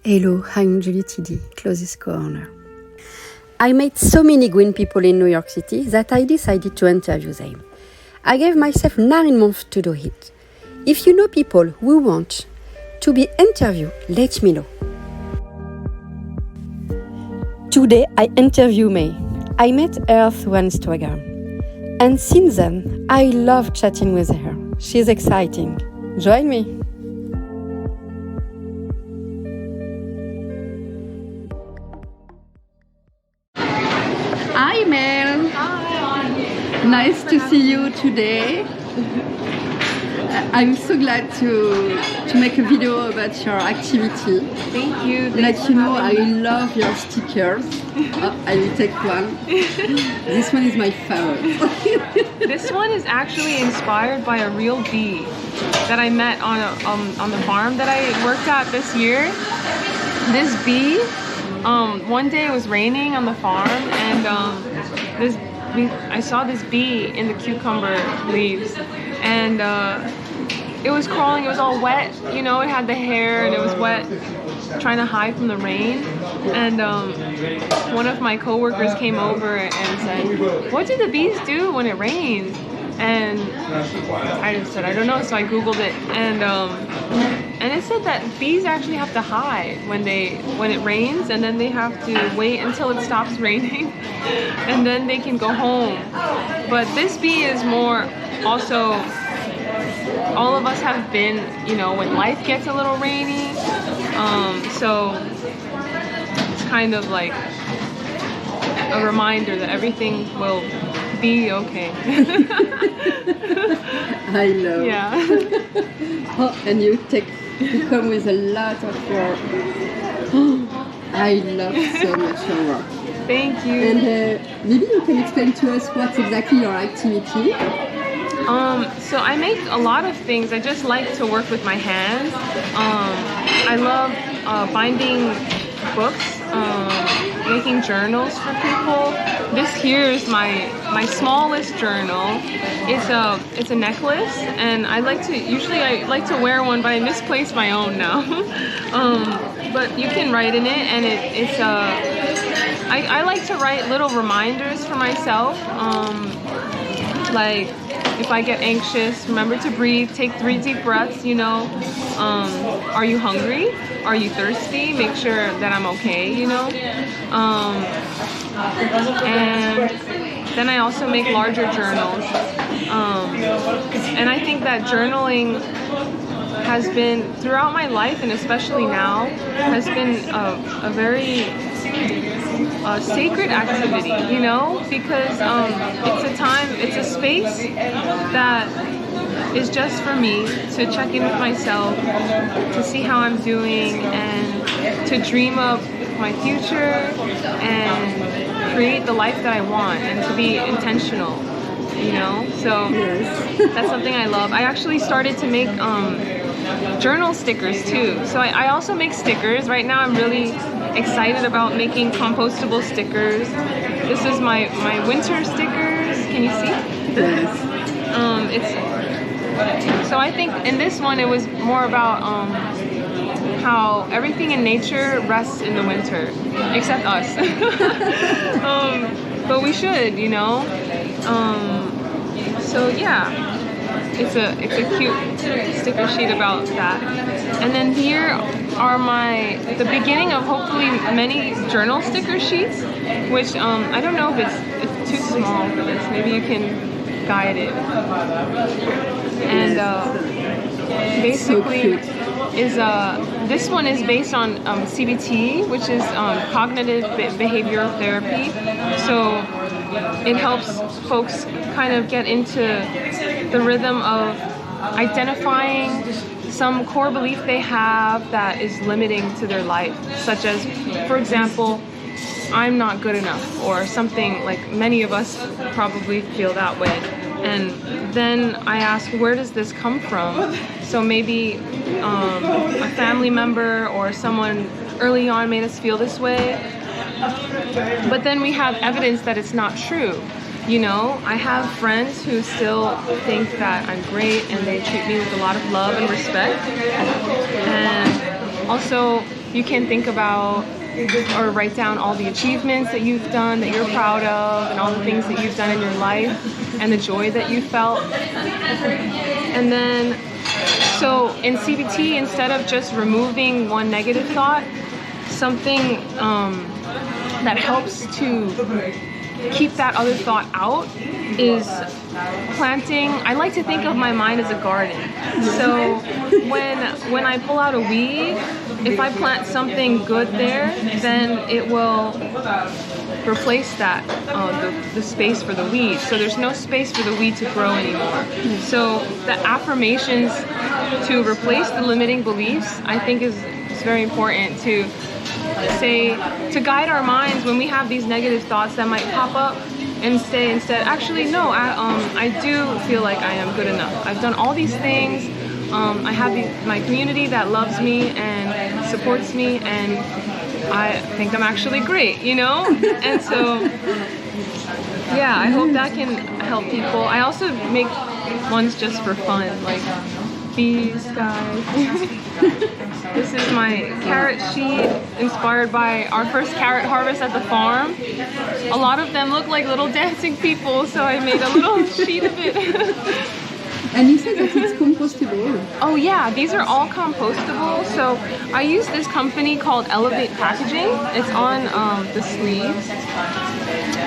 Hello, I'm Julie TD, closest co-owner. I met so many green people in New York City that I decided to interview them. I gave myself 9 months to do it. If you know people who want to be interviewed, let me know. Today I interview May. I met her through Instagram. And since then, I love chatting with her. She's exciting. Join me. Hi Mel. Hi. Nice to see you today. I'm so glad to make a video about your activity. Thank you. Let you know I love your stickers. I will take one. This one is my favorite. This one is actually inspired by a real bee that I met on the farm that I worked at this year. This bee, one day it was raining on the farm, and I saw this bee in the cucumber leaves, and it was crawling. It was all wet, you know. It had the hair and it was wet, trying to hide from the rain. And one of my coworkers came over and said, "What do the bees do when it rains?" And I just said, "I don't know." So I googled it, and it said that bees actually have to hide when it rains, and then they have to wait until it stops raining, and then they can go home. But this bee is more also. All of us have been, you know, when life gets a little rainy, so it's kind of like a reminder that everything will be okay. I love. Yeah. Oh, and you come with a lot of work. I love so much your work. Thank you. And maybe you can explain to us what's exactly your activity. So I make a lot of things. I just like to work with my hands. I love binding books, making journals for people. This here is my smallest journal. It's a necklace, and I like to wear one, but I misplaced my own now. But you can write in it, and I like to write little reminders for myself. Like, if I get anxious, remember to breathe, take 3 deep breaths, you know. Are you hungry? Are you thirsty? Make sure that I'm okay, you know. And then I also make larger journals. And I think that journaling has been, throughout my life, and especially now, has been a very sacred activity, you know, because it's a space that is just for me to check in with myself, to see how I'm doing, and to dream of my future and create the life that I want, and to be intentional, you know. So that's something I love. I actually started to make journal stickers too. So I also make stickers. Right now I'm really excited about making compostable stickers. This is my winter stickers. Can you see? So I think in this one it was more about how everything in nature rests in the winter, except us. But we should, you know. So yeah. It's a cute sticker sheet about that. And then here are the beginning of hopefully many journal sticker sheets, which I don't know if it's too small for this. Maybe you can guide it. And basically this one is based on CBT, which is cognitive behavioral therapy. So it helps folks kind of get into the rhythm of identifying some core belief they have that is limiting to their life, such as, for example, I'm not good enough, or something like many of us probably feel that way. And then I ask, where does this come from? So maybe a family member or someone early on made us feel this way, but then we have evidence that it's not true. You know, I have friends who still think that I'm great, and they treat me with a lot of love and respect. And also, you can think about or write down all the achievements that you've done, that you're proud of, and all the things that you've done in your life, and the joy that you felt. And then, so in CBT, instead of just removing one negative thought, something that helps to keep that other thought out is planting. I like to think of my mind as a garden. So when I pull out a weed, if I plant something good there, then it will replace that, the space for the weed. So there's no space for the weed to grow anymore. So the affirmations to replace the limiting beliefs, I think is very important to say, to guide our minds when we have these negative thoughts that might pop up, and say instead, actually, no, I do feel like I am good enough. I've done all these things. I have my community that loves me and supports me, and I think I'm actually great, you know? And so, yeah, I hope that can help people. I also make ones just for fun, like these guys. This is my carrot sheet, inspired by our first carrot harvest at the farm. A lot of them look like little dancing people, so I made a little sheet of it. And you said that it's compostable. Oh yeah, these are all compostable. So I use this company called Elevate Packaging. It's on the sleeves.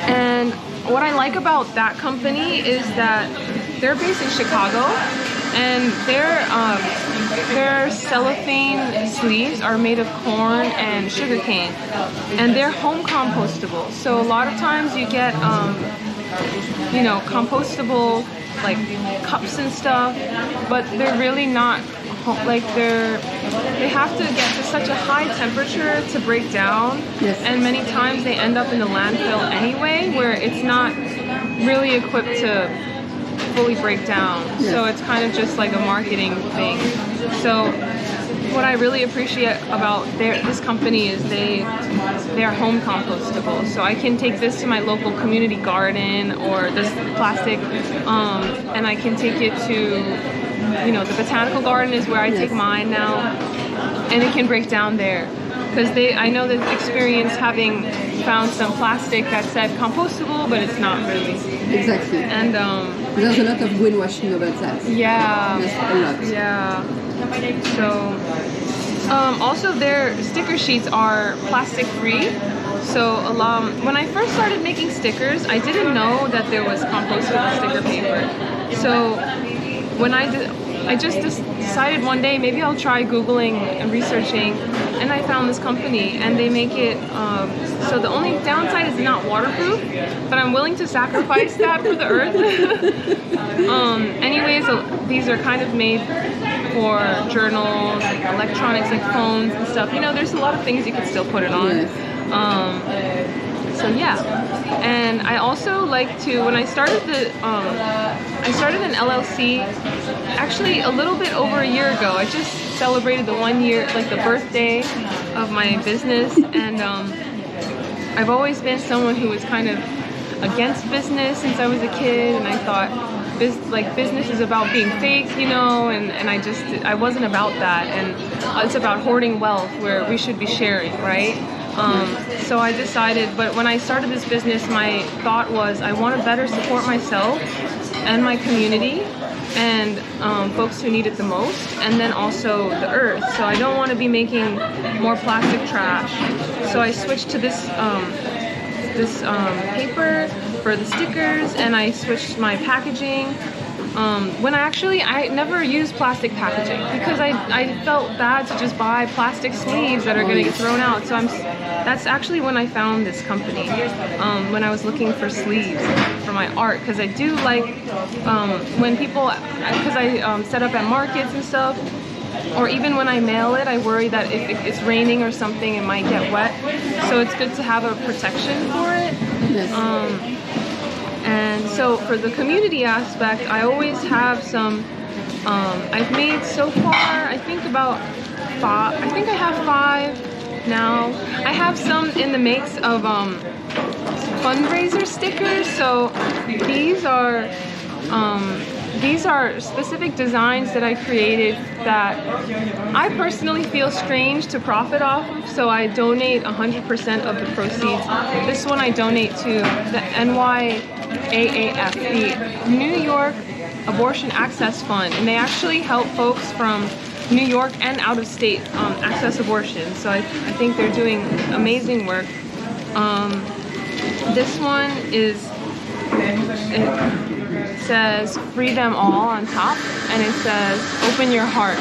And what I like about that company is that they're based in Chicago, and their cellophane sleeves are made of corn and sugarcane, and they're home compostable. So a lot of times you get, compostable like cups and stuff, but they're really not like they have to get to such a high temperature to break down. Yes. And many times they end up in the landfill anyway, where it's not really equipped to fully break down. Yes. So it's kind of just like a marketing thing. So what I really appreciate about this company is they're home compostable. So I can take this to my local community garden, or this plastic, and I can take it to, the botanical garden is where I take mine now, and it can break down there. Because I know the experience having found some plastic that said compostable, but it's not really. Exactly. And there's a lot of greenwashing about that. Yeah. Yes, a lot. Yeah. So, also their sticker sheets are plastic free. So when I first started making stickers, I didn't know that there was compostable sticker paper. So when I just decided one day maybe I'll try Googling and researching, and I found this company, and they make it, so the only downside is not waterproof, but I'm willing to sacrifice that for the earth. Anyways, these are kind of made for journals, electronics like phones and stuff. There's a lot of things you can still put it on. Yes. So yeah, and I also like to, when I started I started an LLC actually a little bit over a year ago. I just celebrated the 1 year, like the birthday of my business, and I've always been someone who was kind of against business since I was a kid, and I thought business is about being fake, and I wasn't about that, and it's about hoarding wealth where we should be sharing, right? So I decided, but when I started this business, my thought was I want to better support myself and my community and folks who need it the most, and then also the earth. So I don't want to be making more plastic trash. So I switched to this paper for the stickers, and I switched my packaging. I never used plastic packaging because I felt bad to just buy plastic sleeves that are going to get thrown out. So that's actually when I found this company, when I was looking for sleeves for my art, because I do like when people, because I set up at markets and stuff, or even when I mail it, I worry that if it's raining or something, it might get wet. So it's good to have a protection for it. Yes. And so for the community aspect, I always have some, I've made so far, I think about 5, I think I have 5 now. I have some in the makes of fundraiser stickers. So these are these are specific designs that I created that I personally feel strange to profit off of, so I donate 100% of the proceeds. This one I donate to the NYAAF, the New York Abortion Access Fund, and they actually help folks from New York and out of state access abortion. So I think they're doing amazing work. This one is, it says "Free Them All" on top, and it says "Open Your Heart,"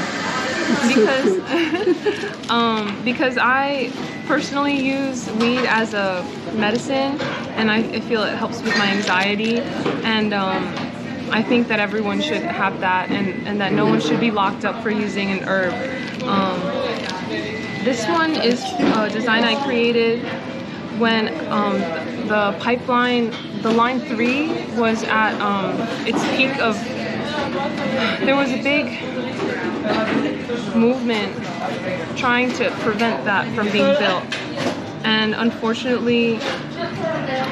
because I personally use weed as a medicine, and I feel it helps with my anxiety, and I think that everyone should have that, and that no one should be locked up for using an herb. This one is a design I created when the pipeline, the line 3 was at its peak of, there was a big movement trying to prevent that from being built. And unfortunately,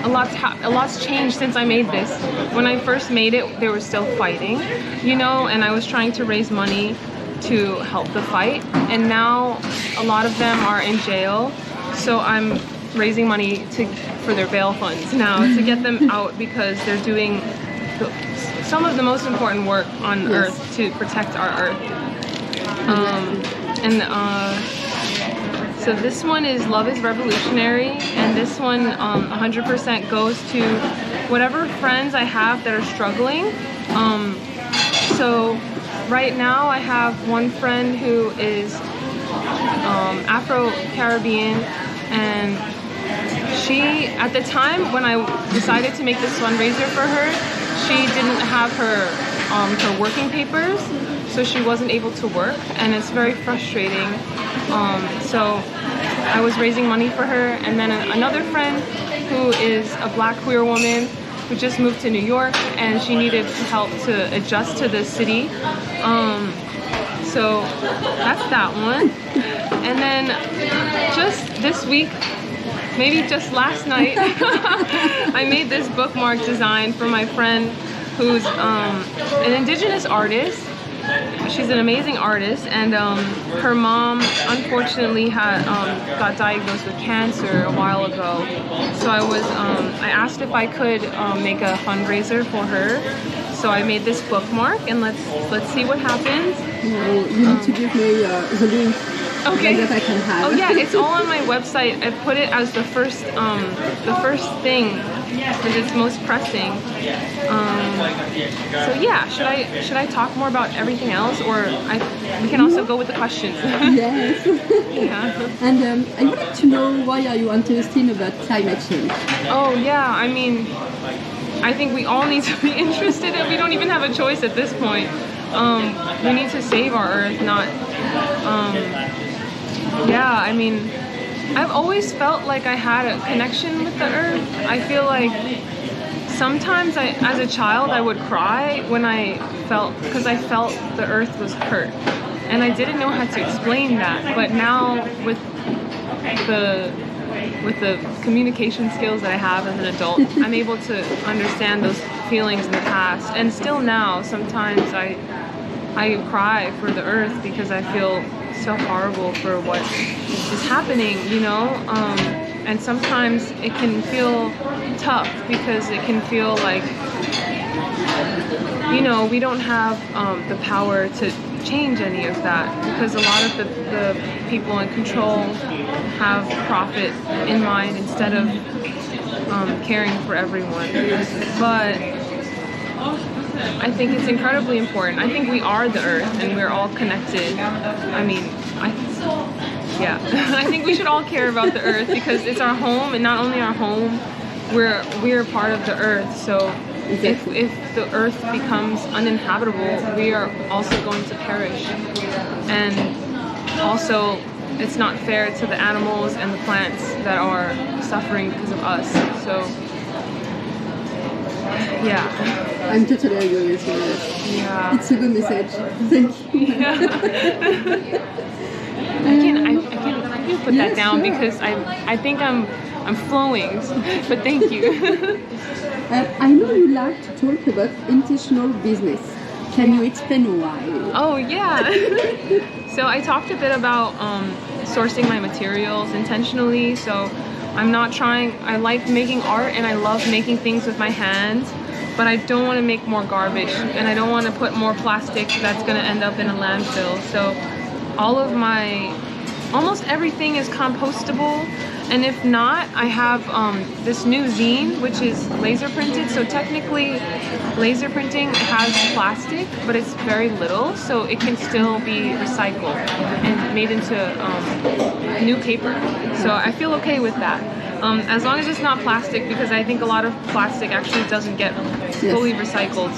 a lot's changed since I made this. When I first made it, they were still fighting, you know, and I was trying to raise money to help the fight. And now a lot of them are in jail, so I'm raising money for their bail funds now to get them out, because they're doing some of the most important work on Earth to protect our Earth. So this one is "Love is Revolutionary," and this one 100% goes to whatever friends I have that are struggling. So right now I have one friend who is Afro-Caribbean, and she, at the time when I decided to make this fundraiser for her, she didn't have her working papers, so she wasn't able to work, and it's very frustrating. So I was raising money for her, and then another friend who is a Black queer woman who just moved to New York, and she needed help to adjust to the city. So that's that one. And then just this week, maybe just last night, I made this bookmark design for my friend who's an indigenous artist. She's an amazing artist, and her mom unfortunately got diagnosed with cancer a while ago. So I asked if I could make a fundraiser for her. So I made this bookmark, and let's see what happens. You need to give me the link. Okay. That I can have. Oh yeah, it's all on my website. I put it as the first thing, because it's most pressing. So yeah, should I talk more about everything else, or we can also go with the questions? Yes. Yeah. And I wanted to know, why are you interested about climate change? Oh yeah, I mean, I think we all need to be interested, and we don't even have a choice at this point. We need to save our Earth, not. Yeah, I mean, I've always felt like I had a connection with the Earth. I feel like sometimes as a child, I would cry when because I felt the Earth was hurt. And I didn't know how to explain that. But now with the communication skills that I have as an adult, I'm able to understand those feelings in the past. And still now, sometimes I cry for the Earth, because I feel so horrible for what is happening, you know? And sometimes it can feel tough, because it can feel like, you know, we don't have the power to change any of that, because a lot of the people in control have profit in mind instead of caring for everyone. But I think it's incredibly important. I think we are the Earth, and we're all connected. I mean, I think we should all care about the Earth, because it's our home, and not only our home, we're part of the Earth. So if the Earth becomes uninhabitable, we are also going to perish. And also, it's not fair to the animals and the plants that are suffering because of us. So yeah. I'm totally agree with you. Yeah. It's a good message. Thank you. Yeah. I can put that down, sure. Because I think I'm flowing. But thank you. I know you like to talk about intentional business. Can you explain why? Oh, yeah. So I talked a bit about sourcing my materials intentionally. So I'm not trying, I like making art and I love making things with my hands, but I don't want to make more garbage and I don't want to put more plastic that's going to end up in a landfill. So almost everything is compostable. And if not, I have this new zine, which is laser printed. So technically, laser printing has plastic, but it's very little, so it can still be recycled and made into new paper. So I feel okay with that, as long as it's not plastic, because I think a lot of plastic actually doesn't get fully recycled.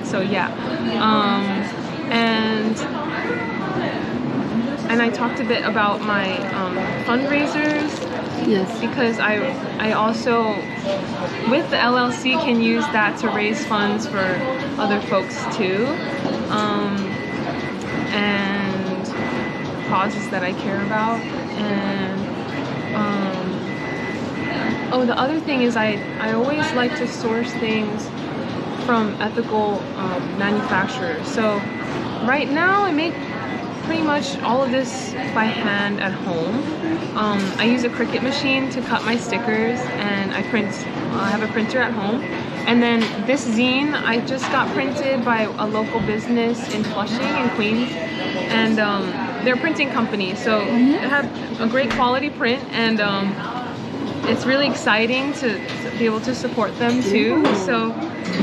So yeah, and I talked a bit about my fundraisers. Yes. Because I also, with the LLC, can use that to raise funds for other folks too. And causes that I care about. And the other thing is I always like to source things from ethical manufacturers. So right now I make pretty much all of this by hand at home. I use a Cricut machine to cut my stickers, and I have a printer at home. And then this zine I just got printed by a local business in Flushing in Queens, and they're a printing company, so they have a great quality print, and it's really exciting to be able to support them too. So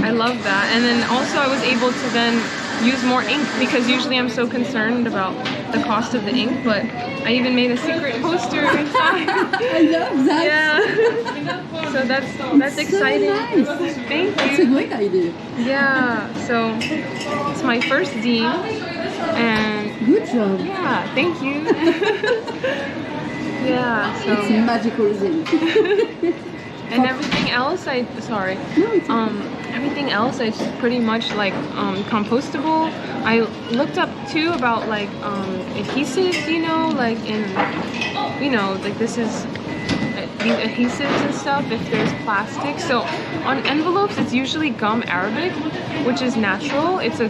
I love that. And then also I was able to then use more ink, because usually I'm so concerned about the cost of the ink, but I even made a secret poster inside. I love that. Yeah. So that's exciting. So nice. Thank you. It's a great idea. Yeah. So it's my first zine, and Good job. yeah, thank you. Yeah. So It's a magical thing. and everything else everything else is pretty much like compostable. I looked up too about like adhesives, like like this is these adhesives and stuff if there's plastic. So on envelopes it's usually gum arabic, which is natural. It's a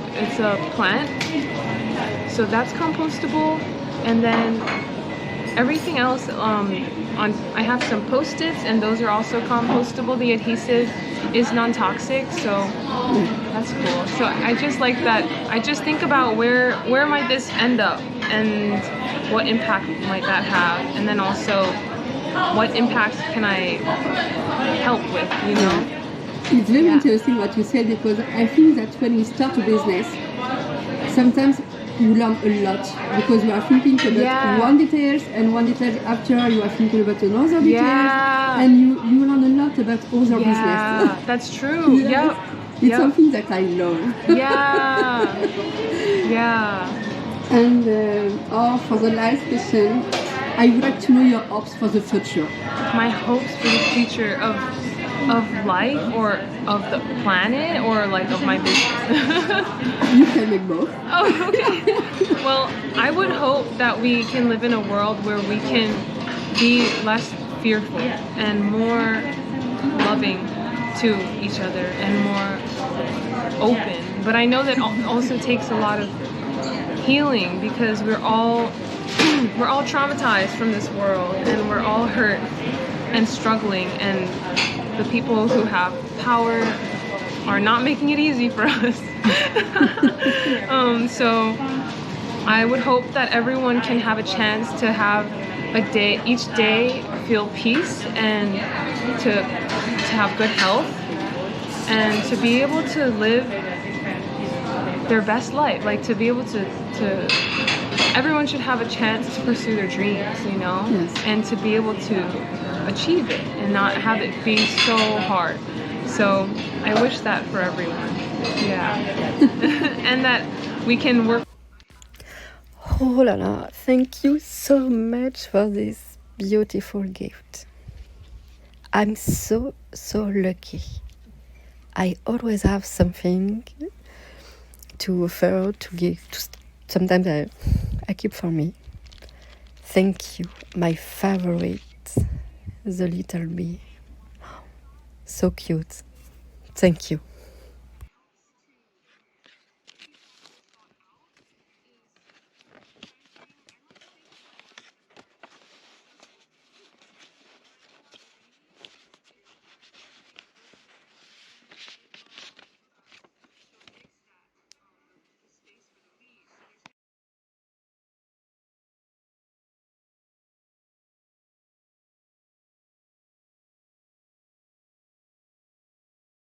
plant. So that's compostable. And then everything else, I have some Post-its, and those are also compostable. The adhesive is non-toxic, so that's cool. So I just like that. I just think about where might this end up, and what impact might that have, and then also what impact can I help with, It's very interesting what you said, because I think that when we start a business, sometimes you learn a lot, because you are thinking about one detail, and one detail after you are thinking about another detail, and you learn a lot about other business. That's true. Yes. It's something that I love. Yeah. And for the last question, I would like to know your hopes for the future. My hopes for the future of life, or of the planet, or like of my business? You can make both. Oh, okay. Well, I would hope that we can live in a world where we can be less fearful and more loving to each other and more open. But I know that also takes a lot of healing, because we're all traumatized from this world, and we're all hurt and struggling, and the people who have power are not making it easy for us. So I would hope that everyone can have a chance to have each day feel peace, and to have good health, and to be able to live their best life. Like to be able to everyone should have a chance to pursue their dreams, Yes. and to be able to achieve it and not have it be so hard. So I wish that for everyone. Yeah. And that we can work. Oh la la, thank you so much for this beautiful gift. I'm so lucky. I always have something to offer, to give. Sometimes I keep for me. Thank you, my favorite, the little bee. So cute. Thank you.